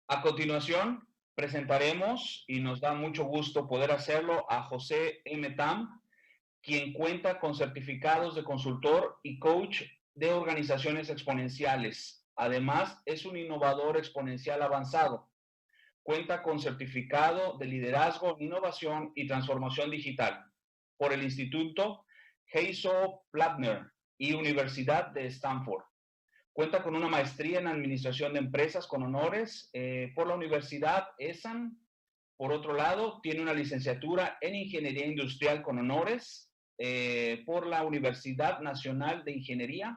A continuación, presentaremos, y nos da mucho gusto poder hacerlo, a José M. Tam, quien cuenta con certificados de consultor y coach de organizaciones exponenciales. Además, es un innovador exponencial avanzado. Cuenta con certificado de liderazgo, innovación y transformación digital por el Instituto Hasso-Plattner y Universidad de Stanford. Cuenta con una maestría en Administración de Empresas con honores por la Universidad ESAN. Por otro lado, tiene una licenciatura en Ingeniería Industrial con honores por la Universidad Nacional de Ingeniería.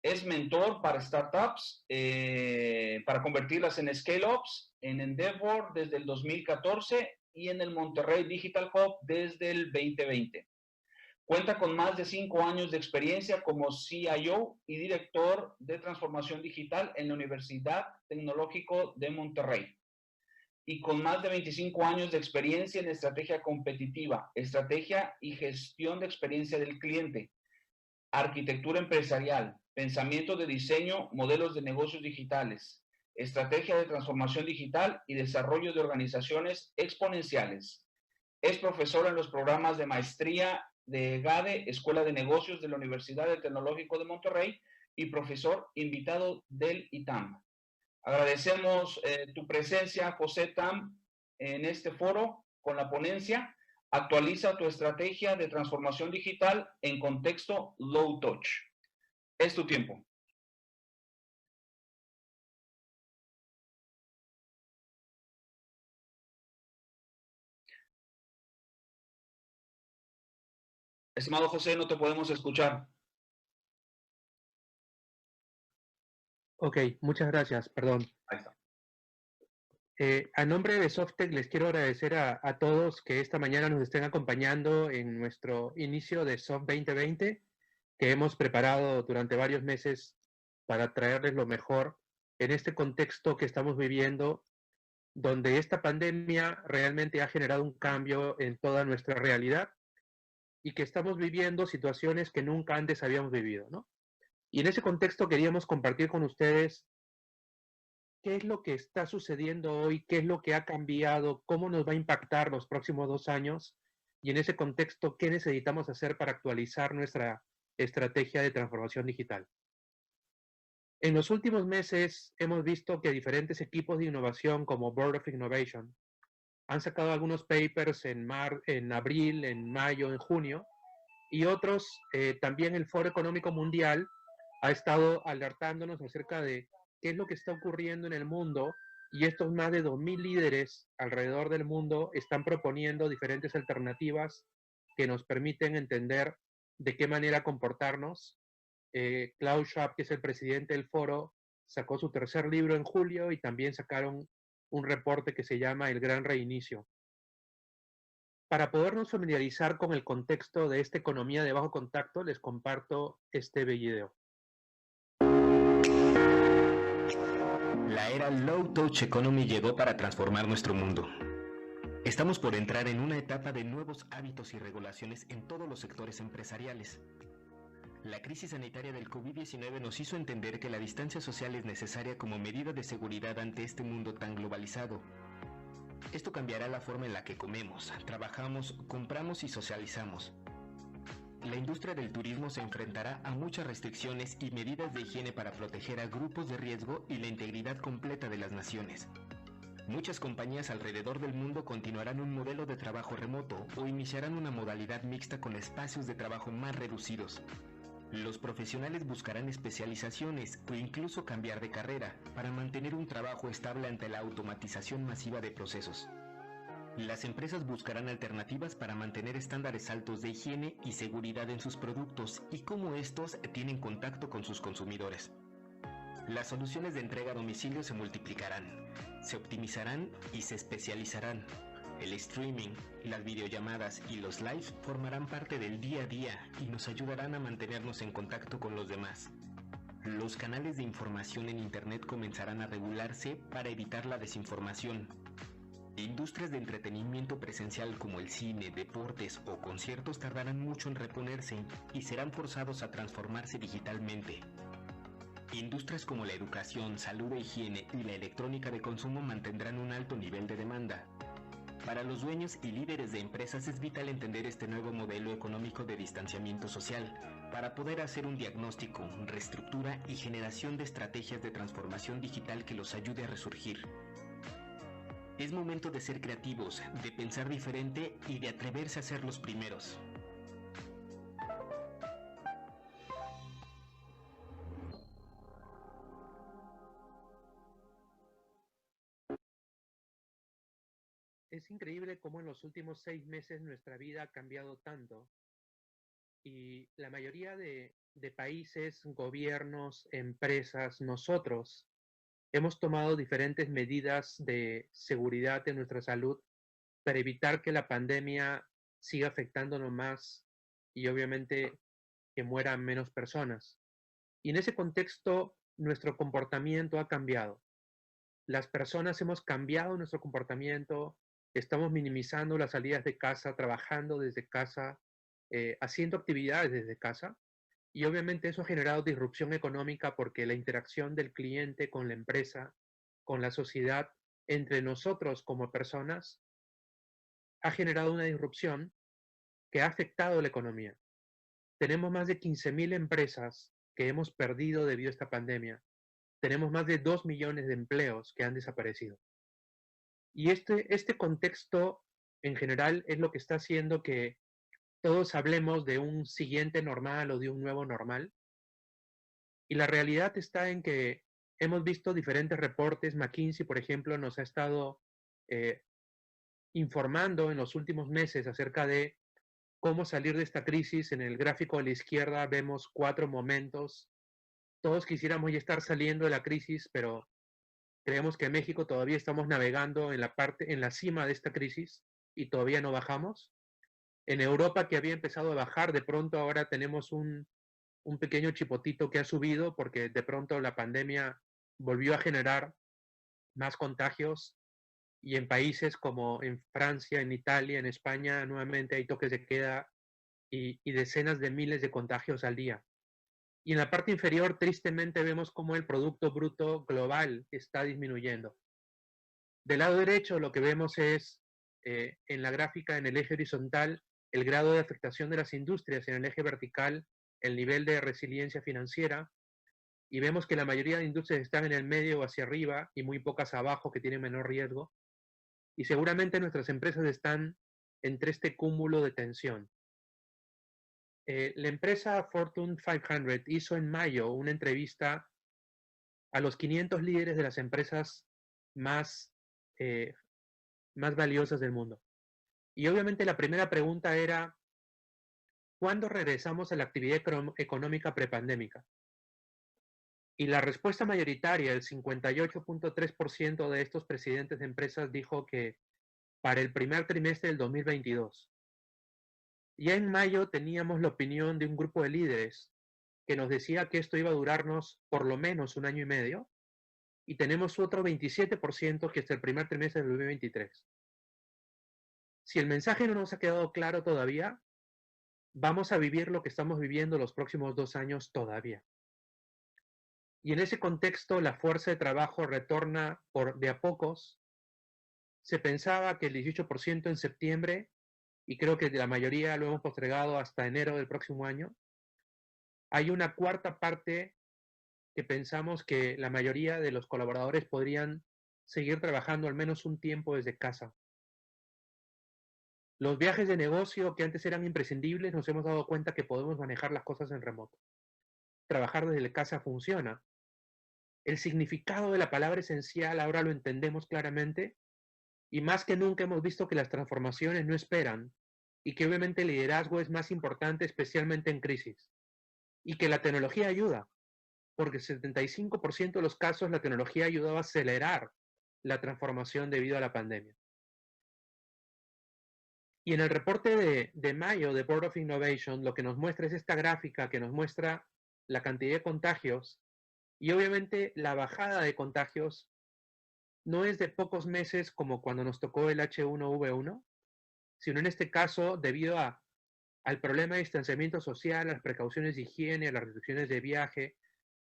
Es mentor para startups, para convertirlas en scale-ups, en Endeavor desde el 2014 y en el Monterrey Digital Hub desde el 2020. Cuenta con más de 5 años de experiencia como CIO y director de transformación digital en la Universidad Tecnológico de Monterrey. Y con más de 25 años de experiencia en estrategia competitiva, estrategia y gestión de experiencia del cliente, arquitectura empresarial, pensamiento de diseño, modelos de negocios digitales, estrategia de transformación digital y desarrollo de organizaciones exponenciales. Es profesor en los programas de maestría de GADE, Escuela de Negocios de la Universidad del Tecnológico de Monterrey, y profesor invitado del ITAM. Agradecemos tu presencia, José Tam, en este foro con la ponencia Actualiza tu estrategia de transformación digital en contexto low touch. Es tu tiempo. Estimado José, no te podemos escuchar. Ok, muchas gracias, perdón. Ahí está. A nombre de Softec les quiero agradecer a todos que esta mañana nos estén acompañando en nuestro inicio de Soft 2020, que hemos preparado durante varios meses para traerles lo mejor en este contexto que estamos viviendo, donde esta pandemia realmente ha generado un cambio en toda nuestra realidad y que estamos viviendo situaciones que nunca antes habíamos vivido, ¿no? Y en ese contexto queríamos compartir con ustedes qué es lo que está sucediendo hoy, qué es lo que ha cambiado, cómo nos va a impactar los próximos 2 años y en ese contexto, qué necesitamos hacer para actualizar nuestra estrategia de transformación digital. En los últimos meses hemos visto que diferentes equipos de innovación como Board of Innovation han sacado algunos papers en abril, en mayo, en junio, y otros, también el Foro Económico Mundial ha estado alertándonos acerca de qué es lo que está ocurriendo en el mundo, y estos más de 2.000 líderes alrededor del mundo están proponiendo diferentes alternativas que nos permiten entender de qué manera comportarnos. Klaus Schwab, que es el presidente del foro, sacó su tercer libro en julio y también sacaron un reporte que se llama El Gran Reinicio. Para podernos familiarizar con el contexto de esta economía de bajo contacto, les comparto este video. La era Low Touch Economy llegó para transformar nuestro mundo. Estamos por entrar en una etapa de nuevos hábitos y regulaciones en todos los sectores empresariales. La crisis sanitaria del COVID-19 nos hizo entender que la distancia social es necesaria como medida de seguridad ante este mundo tan globalizado. Esto cambiará la forma en la que comemos, trabajamos, compramos y socializamos. La industria del turismo se enfrentará a muchas restricciones y medidas de higiene para proteger a grupos de riesgo y la integridad completa de las naciones. Muchas compañías alrededor del mundo continuarán un modelo de trabajo remoto o iniciarán una modalidad mixta con espacios de trabajo más reducidos. Los profesionales buscarán especializaciones o incluso cambiar de carrera para mantener un trabajo estable ante la automatización masiva de procesos. Las empresas buscarán alternativas para mantener estándares altos de higiene y seguridad en sus productos y cómo estos tienen contacto con sus consumidores. Las soluciones de entrega a domicilio se multiplicarán, se optimizarán y se especializarán. El streaming, las videollamadas y los lives formarán parte del día a día y nos ayudarán a mantenernos en contacto con los demás. Los canales de información en Internet comenzarán a regularse para evitar la desinformación. Industrias de entretenimiento presencial como el cine, deportes o conciertos tardarán mucho en reponerse y serán forzados a transformarse digitalmente. Industrias como la educación, salud e higiene y la electrónica de consumo mantendrán un alto nivel de demanda. Para los dueños y líderes de empresas es vital entender este nuevo modelo económico de distanciamiento social para poder hacer un diagnóstico, reestructura y generación de estrategias de transformación digital que los ayude a resurgir. Es momento de ser creativos, de pensar diferente y de atreverse a ser los primeros. Es increíble cómo en los últimos 6 meses nuestra vida ha cambiado tanto y la mayoría de países, gobiernos, empresas, nosotros, hemos tomado diferentes medidas de seguridad de nuestra salud para evitar que la pandemia siga afectándonos más y obviamente que mueran menos personas. Y en ese contexto, nuestro comportamiento ha cambiado. Las personas hemos cambiado nuestro comportamiento, estamos minimizando las salidas de casa, trabajando desde casa, haciendo actividades desde casa. Y obviamente eso ha generado disrupción económica porque la interacción del cliente con la empresa, con la sociedad, entre nosotros como personas, ha generado una disrupción que ha afectado la economía. Tenemos más de 15.000 empresas que hemos perdido debido a esta pandemia. Tenemos más de 2 millones de empleos que han desaparecido. Y este contexto en general es lo que está haciendo que todos hablemos de un siguiente normal o de un nuevo normal. Y la realidad está en que hemos visto diferentes reportes. McKinsey, por ejemplo, nos ha estado informando en los últimos meses acerca de cómo salir de esta crisis. En el gráfico a la izquierda vemos 4 momentos. Todos quisiéramos ya estar saliendo de la crisis, pero creemos que en México todavía estamos navegando en la cima de esta crisis y todavía no bajamos. En Europa, que había empezado a bajar, de pronto ahora tenemos un pequeño chipotito que ha subido porque de pronto la pandemia volvió a generar más contagios y en países como en Francia, en Italia, en España, nuevamente hay toques de queda y decenas de miles de contagios al día. Y en la parte inferior, tristemente, vemos cómo el Producto Bruto Global está disminuyendo. Del lado derecho, lo que vemos es, en la gráfica, en el eje horizontal, el grado de afectación de las industrias, en el eje vertical, el nivel de resiliencia financiera, y vemos que la mayoría de industrias están en el medio o hacia arriba y muy pocas abajo que tienen menor riesgo. Y seguramente nuestras empresas están entre este cúmulo de tensión. La empresa Fortune 500 hizo en mayo una entrevista a los 500 líderes de las empresas más valiosas del mundo. Y obviamente la primera pregunta era, ¿cuándo regresamos a la actividad económica prepandémica? Y la respuesta mayoritaria, el 58.3% de estos presidentes de empresas dijo que para el primer trimestre del 2022. Ya en mayo teníamos la opinión de un grupo de líderes que nos decía que esto iba a durarnos por lo menos 1 año y medio, y tenemos otro 27% que es el primer trimestre del 2023. Si el mensaje no nos ha quedado claro todavía, vamos a vivir lo que estamos viviendo los próximos 2 años todavía. Y en ese contexto, la fuerza de trabajo retorna de a pocos. Se pensaba que el 18% en septiembre, y creo que la mayoría lo hemos postergado hasta enero del próximo año. Hay una cuarta parte que pensamos que la mayoría de los colaboradores podrían seguir trabajando al menos un tiempo desde casa. Los viajes de negocio que antes eran imprescindibles, nos hemos dado cuenta que podemos manejar las cosas en remoto. Trabajar desde casa funciona. El significado de la palabra esencial ahora lo entendemos claramente, y más que nunca hemos visto que las transformaciones no esperan y que obviamente el liderazgo es más importante, especialmente en crisis, y que la tecnología ayuda, porque 75% de los casos la tecnología ha ayudado a acelerar la transformación debido a la pandemia. Y en el reporte de mayo de Board of Innovation, lo que nos muestra es esta gráfica que nos muestra la cantidad de contagios, y obviamente la bajada de contagios no es de pocos meses como cuando nos tocó el H1N1, sino en este caso debido al problema de distanciamiento social, a las precauciones de higiene, a las restricciones de viaje,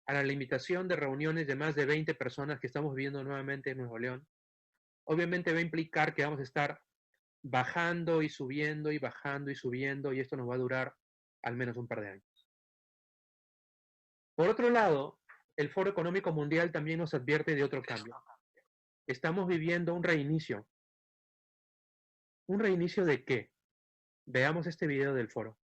a la limitación de reuniones de más de 20 personas que estamos viviendo nuevamente en Nuevo León, obviamente va a implicar que vamos a estar bajando y subiendo y bajando y subiendo, y esto nos va a durar al menos un par de años. Por otro lado, el Foro Económico Mundial también nos advierte de otro cambio. Estamos viviendo un reinicio. ¿Un reinicio de qué? Veamos este video del foro.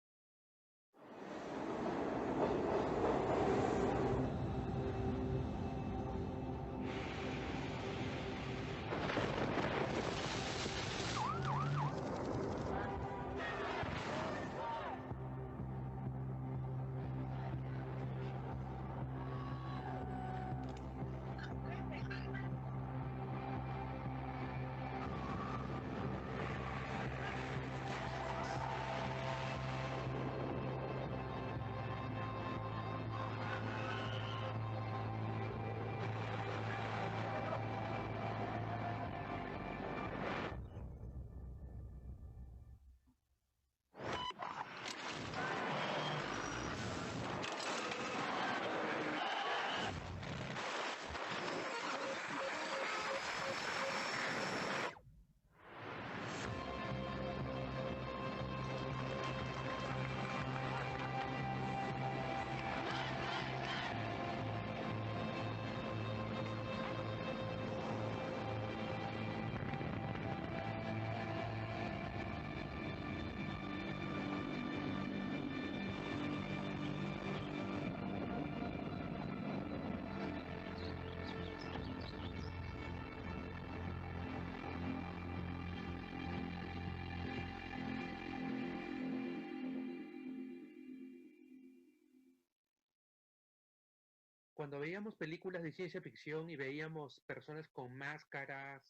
Cuando veíamos películas de ciencia ficción y veíamos personas con máscaras,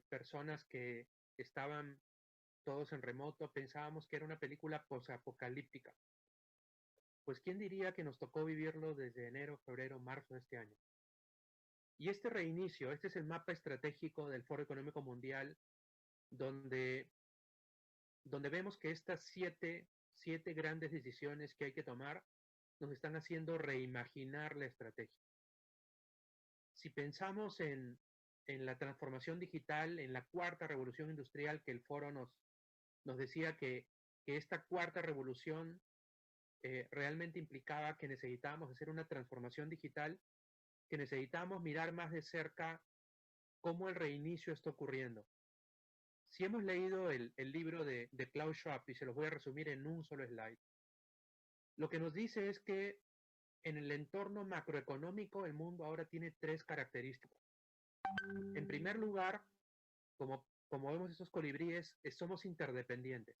personas que estaban todos en remoto, pensábamos que era una película posapocalíptica. Pues quién diría que nos tocó vivirlo desde enero, febrero, marzo de este año. Y este reinicio, este es el mapa estratégico del Foro Económico Mundial, donde vemos que estas siete grandes decisiones que hay que tomar nos están haciendo reimaginar la estrategia. Si pensamos en la transformación digital, en la cuarta revolución industrial, que el foro nos decía que esta cuarta revolución realmente implicaba que necesitábamos hacer una transformación digital, que necesitábamos mirar más de cerca cómo el reinicio está ocurriendo. Si hemos leído el libro de Klaus Schwab, y se los voy a resumir en un solo slide, lo que nos dice es que en el entorno macroeconómico el mundo ahora tiene tres características. En primer lugar, como vemos esos colibríes, somos interdependientes.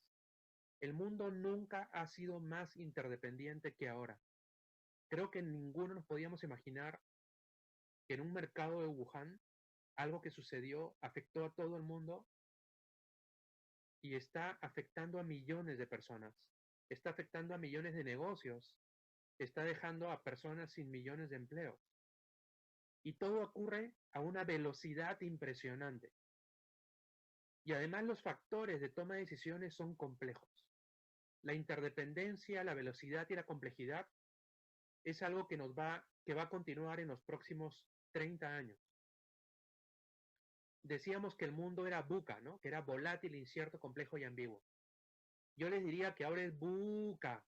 El mundo nunca ha sido más interdependiente que ahora. Creo que ninguno nos podíamos imaginar que en un mercado de Wuhan, algo que sucedió afectó a todo el mundo y está afectando a millones de personas. Está afectando a millones de negocios. Está dejando a personas sin millones de empleos. Y todo ocurre a una velocidad impresionante. Y además los factores de toma de decisiones son complejos. La interdependencia, la velocidad y la complejidad es algo que va a continuar en los próximos 30 años. Decíamos que el mundo era VUCA, ¿no? Que era volátil, incierto, complejo y ambiguo. Yo les diría que ahora es VUCA,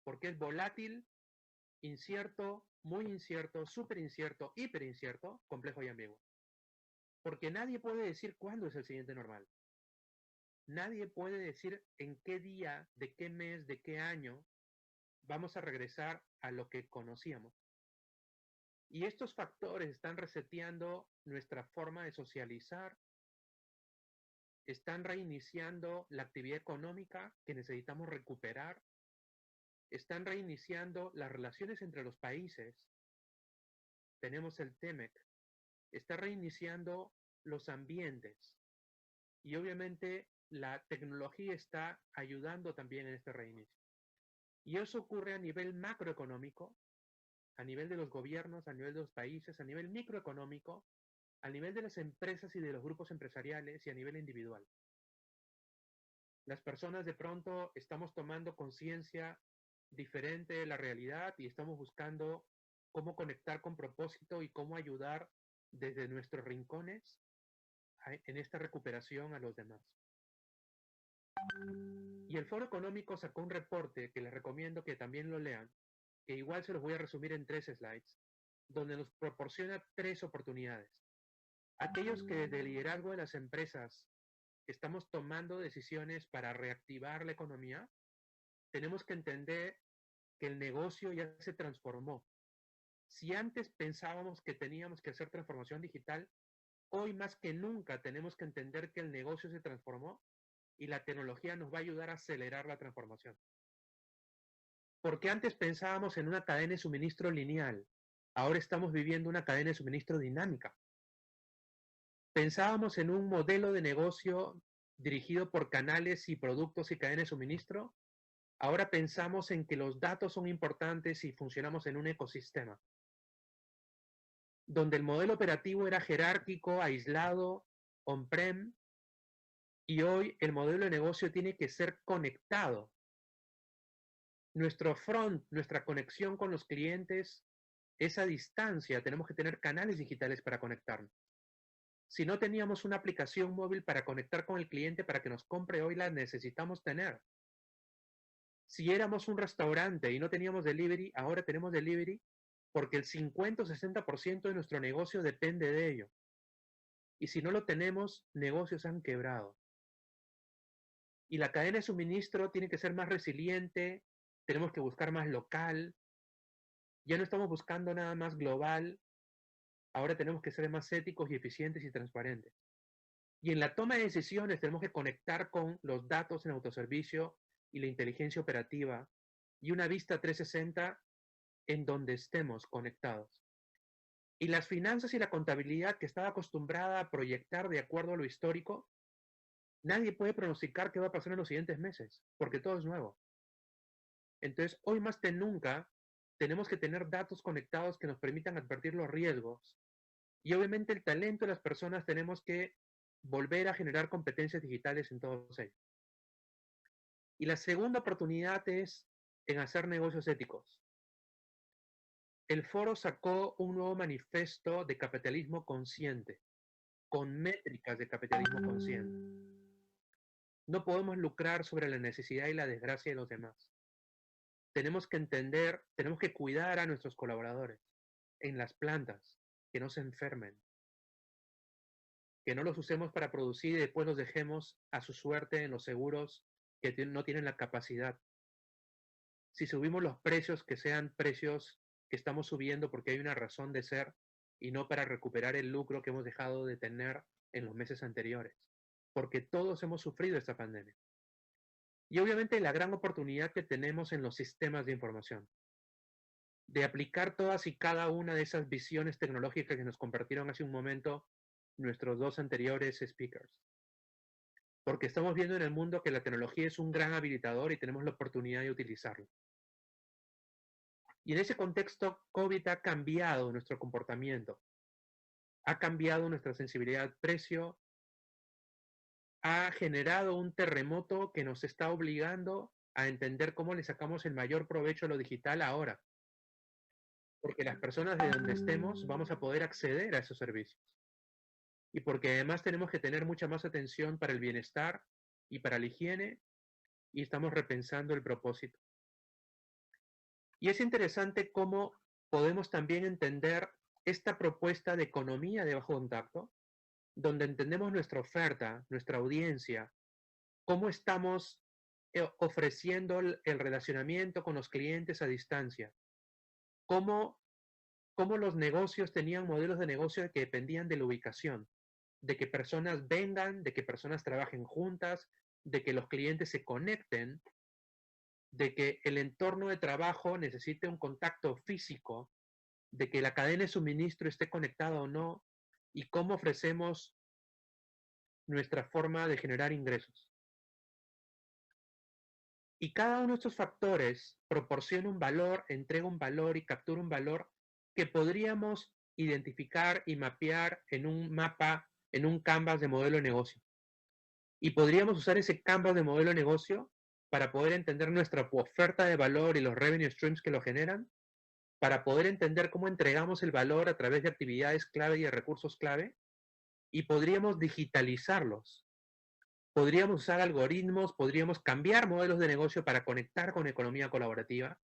porque es volátil, incierto, muy incierto, súper incierto, hiper incierto, complejo y ambiguo. Porque nadie puede decir cuándo es el siguiente normal. Nadie puede decir en qué día, de qué mes, de qué año vamos a regresar a lo que conocíamos. Y estos factores están reseteando nuestra forma de socializar, están reiniciando la actividad económica que necesitamos recuperar, están reiniciando las relaciones entre los países. Tenemos el TEMEC, está reiniciando los ambientes y obviamente la tecnología está ayudando también en este reinicio. Y eso ocurre a nivel macroeconómico, a nivel de los gobiernos, a nivel de los países, a nivel microeconómico, a nivel de las empresas y de los grupos empresariales y a nivel individual. Las personas de pronto estamos tomando conciencia diferente de la realidad y estamos buscando cómo conectar con propósito y cómo ayudar desde nuestros rincones en esta recuperación a los demás. Y el Foro Económico sacó un reporte que les recomiendo que también lo lean, que igual se los voy a resumir en 3 slides, donde nos proporciona 3 oportunidades. Aquellos que desde el liderazgo de las empresas estamos tomando decisiones para reactivar la economía, tenemos que entender que el negocio ya se transformó. Si antes pensábamos que teníamos que hacer transformación digital, hoy más que nunca tenemos que entender que el negocio se transformó y la tecnología nos va a ayudar a acelerar la transformación. Porque antes pensábamos en una cadena de suministro lineal, ahora estamos viviendo una cadena de suministro dinámica. Pensábamos en un modelo de negocio dirigido por canales y productos y cadenas de suministro, ahora pensamos en que los datos son importantes y funcionamos en un ecosistema, donde el modelo operativo era jerárquico, aislado, on-prem, y hoy el modelo de negocio tiene que ser conectado. Nuestro front, nuestra conexión con los clientes, es a distancia, tenemos que tener canales digitales para conectarnos. Si no teníamos una aplicación móvil para conectar con el cliente para que nos compre, hoy la necesitamos tener. Si éramos un restaurante y no teníamos delivery, ahora tenemos delivery porque el 50 o 60% de nuestro negocio depende de ello. Y si no lo tenemos, negocios han quebrado. Y la cadena de suministro tiene que ser más resiliente, tenemos que buscar más local. Ya no estamos buscando nada más global, ahora tenemos que ser más éticos y eficientes y transparentes. Y en la toma de decisiones tenemos que conectar con los datos en autoservicio y la inteligencia operativa y una vista 360 en donde estemos conectados. Y las finanzas y la contabilidad que estaba acostumbrada a proyectar de acuerdo a lo histórico, nadie puede pronosticar qué va a pasar en los siguientes meses, porque todo es nuevo. Entonces, hoy más que nunca, tenemos que tener datos conectados que nos permitan advertir los riesgos. Y obviamente el talento de las personas tenemos que volver a generar competencias digitales en todos ellos. Y la segunda oportunidad es en hacer negocios éticos. El foro sacó un nuevo manifiesto de capitalismo consciente, con métricas de capitalismo consciente. No podemos lucrar sobre la necesidad y la desgracia de los demás. Tenemos que entender, tenemos que cuidar a nuestros colaboradores en las plantas, que no se enfermen, que no los usemos para producir y después los dejemos a su suerte en los seguros que no tienen la capacidad. Si subimos los precios, que sean precios que estamos subiendo porque hay una razón de ser y no para recuperar el lucro que hemos dejado de tener en los meses anteriores, porque todos hemos sufrido esta pandemia. Y obviamente la gran oportunidad que tenemos en los sistemas de información, de aplicar todas y cada una de esas visiones tecnológicas que nos compartieron hace un momento nuestros 2 anteriores speakers. Porque estamos viendo en el mundo que la tecnología es un gran habilitador y tenemos la oportunidad de utilizarlo. Y en ese contexto, COVID ha cambiado nuestro comportamiento, ha cambiado nuestra sensibilidad al precio, ha generado un terremoto que nos está obligando a entender cómo le sacamos el mayor provecho a lo digital ahora. Porque las personas de donde estemos vamos a poder acceder a esos servicios. Y porque además tenemos que tener mucha más atención para el bienestar y para la higiene, y estamos repensando el propósito. Y es interesante cómo podemos también entender esta propuesta de economía de bajo contacto, donde entendemos nuestra oferta, nuestra audiencia, cómo estamos ofreciendo el relacionamiento con los clientes a distancia, cómo los negocios tenían modelos de negocio que dependían de la ubicación, de que personas vengan, de que personas trabajen juntas, de que los clientes se conecten, de que el entorno de trabajo necesite un contacto físico, de que la cadena de suministro esté conectada o no, y cómo ofrecemos nuestra forma de generar ingresos. Y cada uno de estos factores proporciona un valor, entrega un valor y captura un valor que podríamos identificar y mapear en un mapa, en un canvas de modelo de negocio. Y podríamos usar ese canvas de modelo de negocio para poder entender nuestra oferta de valor y los revenue streams que lo generan, para poder entender cómo entregamos el valor a través de actividades clave y de recursos clave, y podríamos digitalizarlos. Podríamos usar algoritmos, podríamos cambiar modelos de negocio para conectar con economía colaborativa,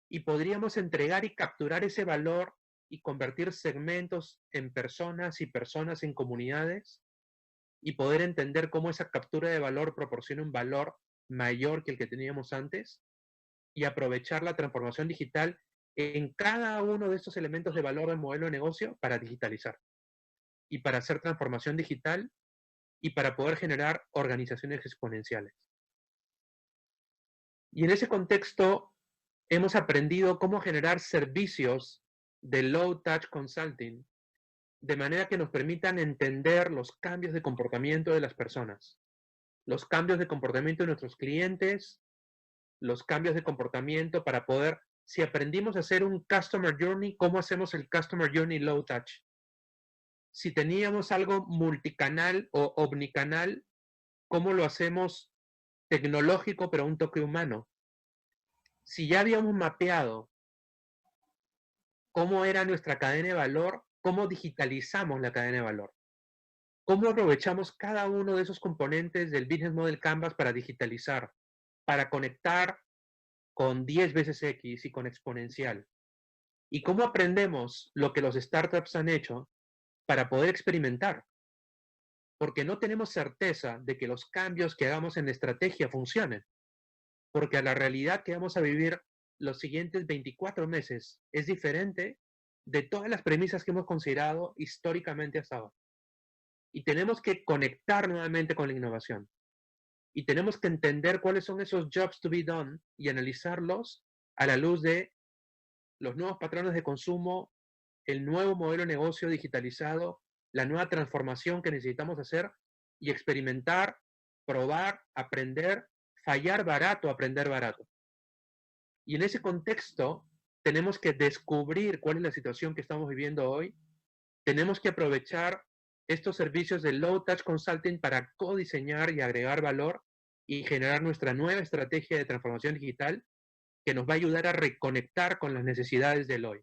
y podríamos entregar y capturar ese valor y convertir segmentos en personas y personas en comunidades, y poder entender cómo esa captura de valor proporciona un valor mayor que el que teníamos antes, y aprovechar la transformación digital en cada uno de estos elementos de valor del modelo de negocio para digitalizar y para hacer transformación digital y para poder generar organizaciones exponenciales. Y en ese contexto hemos aprendido cómo generar servicios de low touch consulting de manera que nos permitan entender los cambios de comportamiento de las personas, los cambios de comportamiento de nuestros clientes, los cambios de comportamiento para poder, si aprendimos a hacer un Customer Journey, ¿cómo hacemos el Customer Journey Low Touch? Si teníamos algo multicanal o omnicanal, ¿cómo lo hacemos tecnológico pero un toque humano? Si ya habíamos mapeado cómo era nuestra cadena de valor, ¿cómo digitalizamos la cadena de valor? ¿Cómo aprovechamos cada uno de esos componentes del Business Model Canvas para digitalizar, para conectar con 10 veces X y con exponencial? ¿Y cómo aprendemos lo que los startups han hecho para poder experimentar? Porque no tenemos certeza de que los cambios que hagamos en la estrategia funcionen. Porque a la realidad que vamos a vivir los siguientes 24 meses es diferente de todas las premisas que hemos considerado históricamente hasta ahora. Y tenemos que conectar nuevamente con la innovación. Y tenemos que entender cuáles son esos jobs to be done y analizarlos a la luz de los nuevos patrones de consumo, el nuevo modelo de negocio digitalizado, la nueva transformación que necesitamos hacer y experimentar, probar, aprender, fallar barato, aprender barato. Y en ese contexto tenemos que descubrir cuál es la situación que estamos viviendo hoy. Tenemos que aprovechar estos servicios de Low Touch Consulting para codiseñar y agregar valor y generar nuestra nueva estrategia de transformación digital que nos va a ayudar a reconectar con las necesidades del hoy.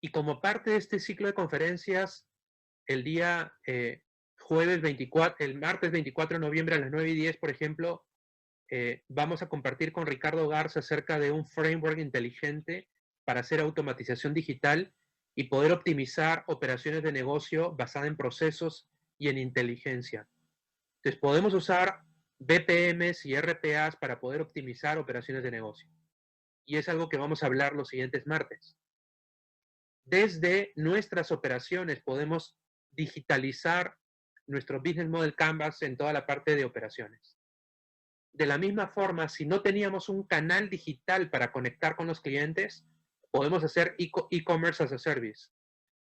Y como parte de este ciclo de conferencias, el día el martes 24 de noviembre a las 9:10, por ejemplo, vamos a compartir con Ricardo Garza acerca de un framework inteligente para hacer automatización digital y poder optimizar operaciones de negocio basadas en procesos y en inteligencia. Entonces, podemos usar BPMs y RPAs para poder optimizar operaciones de negocio. Y es algo que vamos a hablar los siguientes martes. Desde nuestras operaciones podemos digitalizar nuestro Business Model Canvas en toda la parte de operaciones. De la misma forma, si no teníamos un canal digital para conectar con los clientes, podemos hacer e-commerce as a service.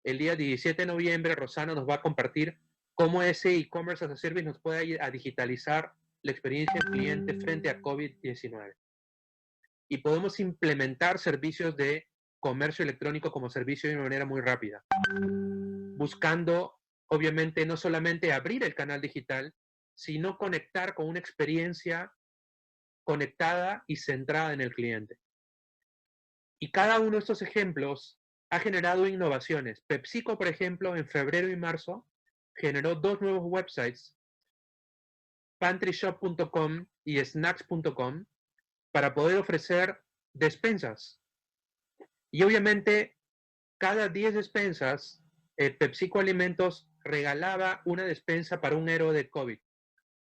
El día 17 de noviembre, Rosana nos va a compartir cómo ese e-commerce as a service nos puede ayudar a digitalizar la experiencia del cliente frente a COVID-19. Y podemos implementar servicios de comercio electrónico como servicio de una manera muy rápida, buscando, obviamente, no solamente abrir el canal digital, sino conectar con una experiencia conectada y centrada en el cliente. Y cada uno de estos ejemplos ha generado innovaciones. PepsiCo, por ejemplo, en febrero y marzo, generó 2 nuevos websites, pantryshop.com y snacks.com, para poder ofrecer despensas. Y obviamente, cada 10 despensas, PepsiCo Alimentos regalaba una despensa para un héroe de COVID,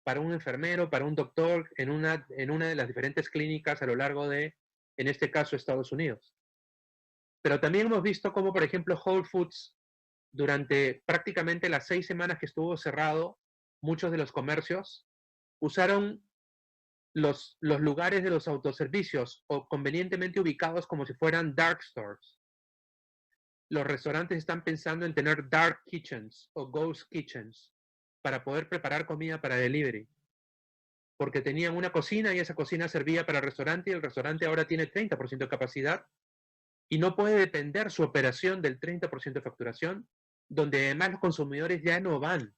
para un enfermero, para un doctor, en una de las diferentes clínicas a lo largo de, en este caso, Estados Unidos. Pero también hemos visto cómo, por ejemplo, Whole Foods, durante prácticamente las 6 semanas que estuvo cerrado, muchos de los comercios usaron los lugares de los autoservicios o convenientemente ubicados como si fueran dark stores. Los restaurantes están pensando en tener dark kitchens o ghost kitchens para poder preparar comida para delivery. Porque tenían una cocina y esa cocina servía para el restaurante y el restaurante ahora tiene 30% de capacidad y no puede depender su operación del 30% de facturación, donde además los consumidores ya no van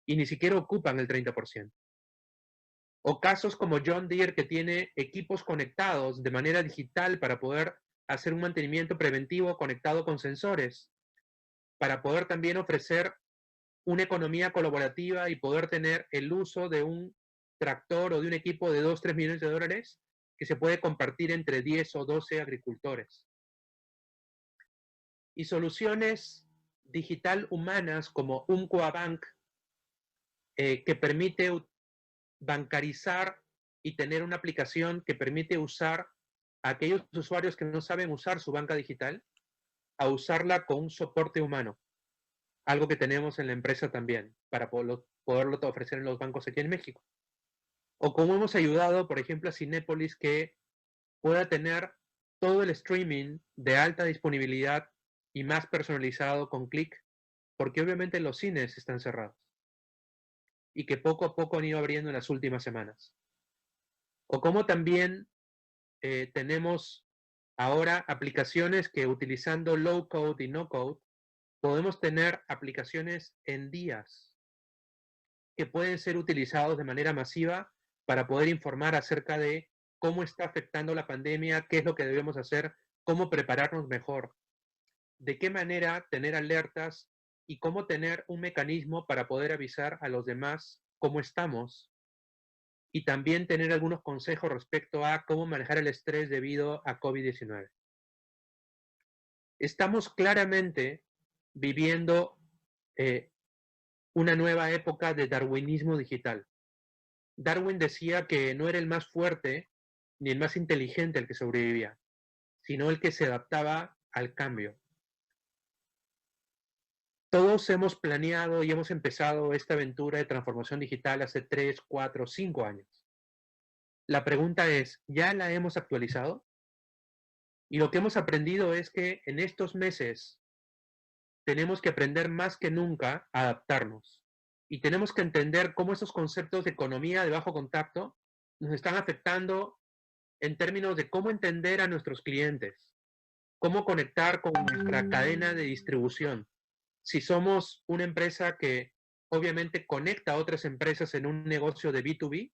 y ni siquiera ocupan el 30%. O casos como John Deere, que tiene equipos conectados de manera digital para poder hacer un mantenimiento preventivo conectado con sensores, para poder también ofrecer una economía colaborativa y poder tener el uso de un tractor o de un equipo de 2, 3 millones de dólares que se puede compartir entre 10 o 12 agricultores. Y soluciones digital humanas como Umpqua Bank, que permite bancarizar y tener una aplicación que permite usar a aquellos usuarios que no saben usar su banca digital, a usarla con un soporte humano. Algo que tenemos en la empresa también, para poderlo ofrecer en los bancos aquí en México. O como hemos ayudado, por ejemplo, a Cinépolis, que pueda tener todo el streaming de alta disponibilidad y más personalizado con clic, porque obviamente los cines están cerrados y que poco a poco han ido abriendo en las últimas semanas. O como también tenemos ahora aplicaciones que, utilizando low code y no code, podemos tener aplicaciones en días que pueden ser utilizados de manera masiva para poder informar acerca de cómo está afectando la pandemia, qué es lo que debemos hacer, cómo prepararnos mejor, de qué manera tener alertas y cómo tener un mecanismo para poder avisar a los demás cómo estamos, y también tener algunos consejos respecto a cómo manejar el estrés debido a COVID-19. Estamos claramente viviendo una nueva época de darwinismo digital. Darwin decía que no era el más fuerte ni el más inteligente el que sobrevivía, sino el que se adaptaba al cambio. Todos hemos planeado y hemos empezado esta aventura de transformación digital hace 3, 4, 5 años. La pregunta es, ¿ya la hemos actualizado? Y lo que hemos aprendido es que en estos meses tenemos que aprender más que nunca a adaptarnos. Y tenemos que entender cómo esos conceptos de economía de bajo contacto nos están afectando en términos de cómo entender a nuestros clientes, cómo conectar con nuestra cadena de distribución. Si somos una empresa que obviamente conecta a otras empresas en un negocio de B2B,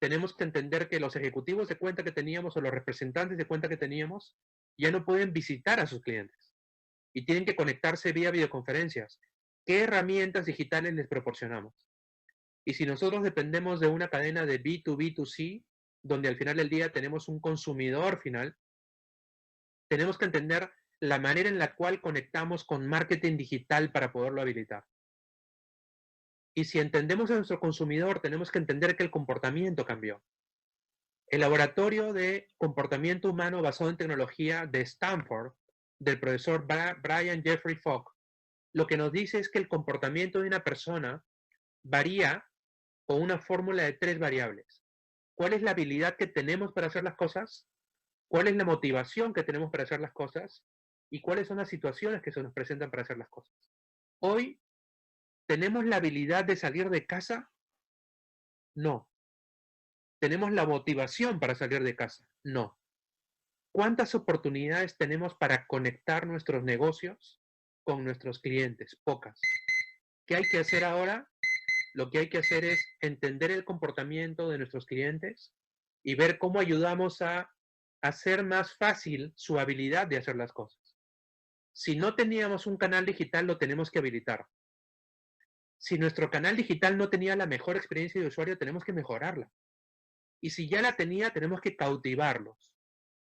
tenemos que entender que los ejecutivos de cuenta que teníamos o los representantes de cuenta que teníamos ya no pueden visitar a sus clientes y tienen que conectarse vía videoconferencias. ¿Qué herramientas digitales les proporcionamos? Y si nosotros dependemos de una cadena de B2B2C, donde al final del día tenemos un consumidor final, tenemos que entender la manera en la cual conectamos con marketing digital para poderlo habilitar. Y si entendemos a nuestro consumidor, tenemos que entender que el comportamiento cambió. El laboratorio de comportamiento humano basado en tecnología de Stanford, del profesor Brian Jeffrey Fogg, lo que nos dice es que el comportamiento de una persona varía con una fórmula de 3 variables. ¿Cuál es la habilidad que tenemos para hacer las cosas? ¿Cuál es la motivación que tenemos para hacer las cosas? ¿Y cuáles son las situaciones que se nos presentan para hacer las cosas? Hoy, ¿tenemos la habilidad de salir de casa? No. ¿Tenemos la motivación para salir de casa? No. ¿Cuántas oportunidades tenemos para conectar nuestros negocios con nuestros clientes? Pocas. ¿Qué hay que hacer ahora? Lo que hay que hacer es entender el comportamiento de nuestros clientes y ver cómo ayudamos a hacer más fácil su habilidad de hacer las cosas. Si no teníamos un canal digital, lo tenemos que habilitar. Si nuestro canal digital no tenía la mejor experiencia de usuario, tenemos que mejorarla. Y si ya la tenía, tenemos que cautivarlos.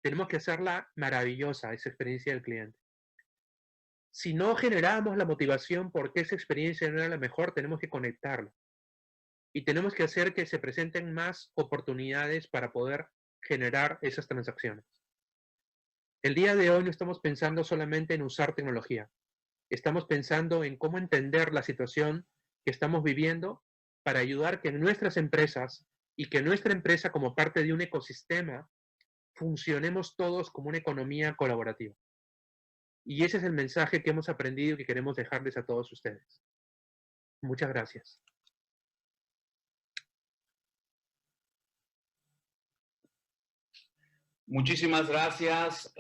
Tenemos que hacerla maravillosa, esa experiencia del cliente. Si no generamos la motivación porque esa experiencia no era la mejor, tenemos que conectarla. Y tenemos que hacer que se presenten más oportunidades para poder generar esas transacciones. El día de hoy no estamos pensando solamente en usar tecnología. Estamos pensando en cómo entender la situación que estamos viviendo para ayudar que nuestras empresas y que nuestra empresa, como parte de un ecosistema, funcionemos todos como una economía colaborativa. Y ese es el mensaje que hemos aprendido y que queremos dejarles a todos ustedes. Muchas gracias. Muchísimas gracias.